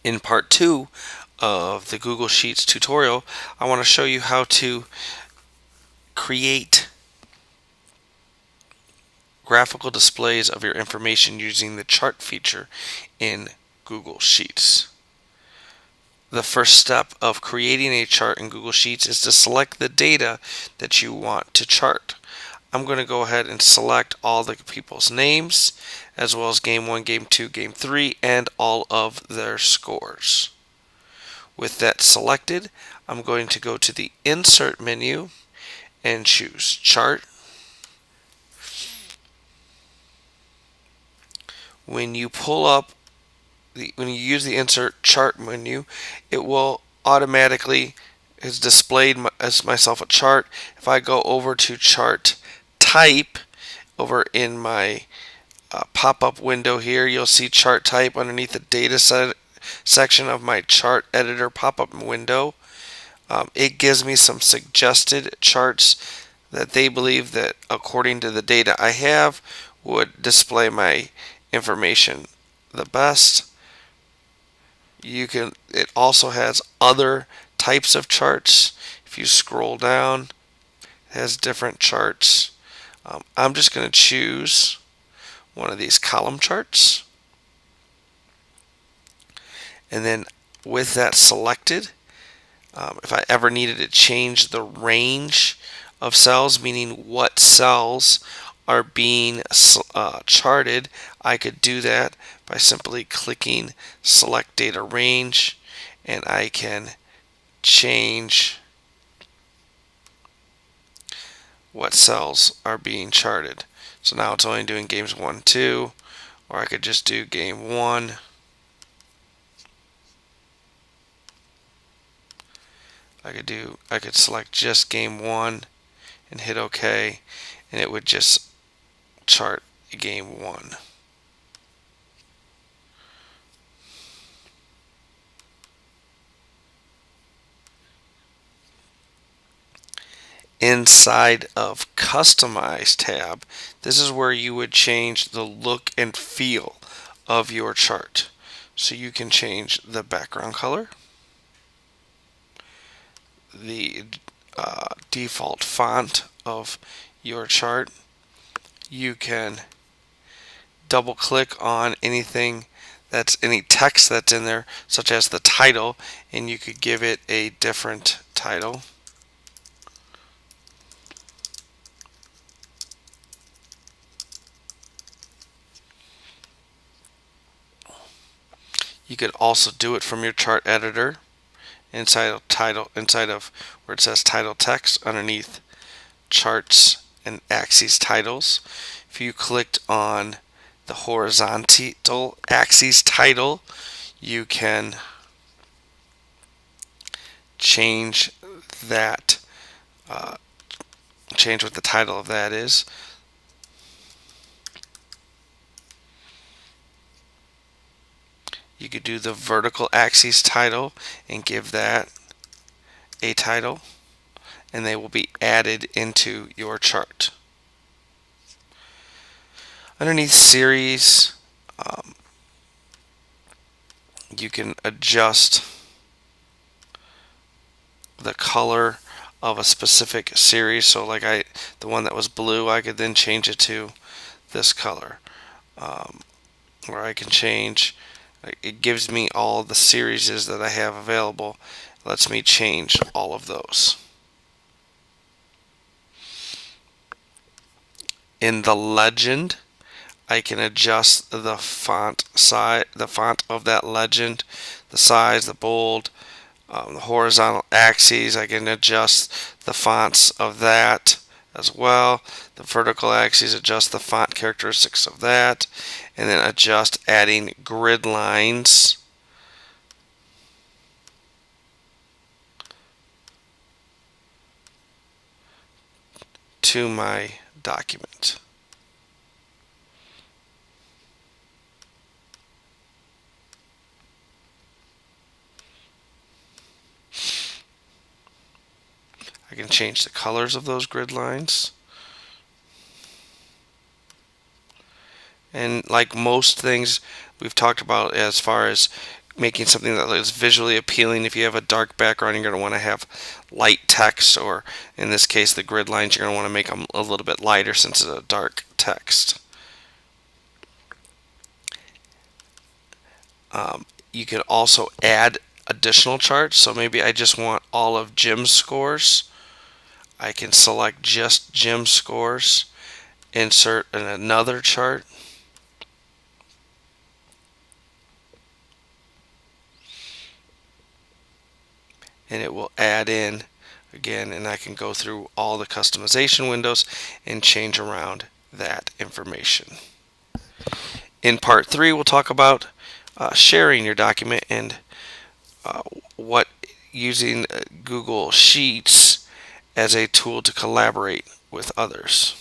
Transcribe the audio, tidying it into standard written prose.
In part 2 of the Google Sheets tutorial, I want to show you how to create graphical displays of your information using the chart feature in Google Sheets. The first step of creating a chart in Google Sheets is to select the data that you want to chart. I'm going to go ahead and select all the people's names, as well as Game 1, Game 2, Game 3, and all of their scores. With that selected, I'm going to go to the Insert menu and choose Chart. When you when you use the Insert Chart menu, it will automatically has displayed as myself a chart. If I go over to Chart Type over in my pop-up window here, you'll see Chart Type underneath the Data section of my Chart Editor pop-up window. It gives me some suggested charts that they believe that, according to the data I have, would display my information the best. It also has other types of charts. If you scroll down, it has different charts. I'm just going to choose one of these column charts. And then with that selected, if I ever needed to change the range of cells, meaning what cells are being charted, I could do that by simply clicking Select Data Range, and I can change what cells are being charted. So now it's only doing games 1, 2, or I could just do game 1. I could select just game 1 and hit OK, and it would just chart game 1. Inside of Customize tab, this is where you would change the look and feel of your chart. So you can change the background color, the default font of your chart. You can double click on anything any text that's in there, such as the title, and you could give it a different title. You could also do it from your chart editor inside of where it says title text underneath charts and axes titles. If you clicked on the horizontal axis title, you can change that, change what the title of that is. You could do the vertical axis title and give that a title, and they will be added into your chart. Underneath series, you can adjust the color of a specific series. So like the one that was blue, I could then change it to this color. Or I can change, it gives me all the series that I have available. It lets me change all of those. In the legend, I can adjust the font size, the font of that legend, the size, the bold, the horizontal axes. I can adjust the fonts of that as well. The vertical axes, adjust the font characteristics of that, and then adjust adding grid lines to my document. I can change the colors of those grid lines. And like most things we've talked about as far as making something that is visually appealing. If you have a dark background, you're going to want to have light text, or in this case, the grid lines, you're going to want to make them a little bit lighter since it's a dark text. You can also add additional charts. So maybe I just want all of Jim's scores. I can select just Jim's scores, insert another chart, and it will add in again, and I can go through all the customization windows and change around that information. In part 3, we'll talk about sharing your document and what using Google Sheets as a tool to collaborate with others.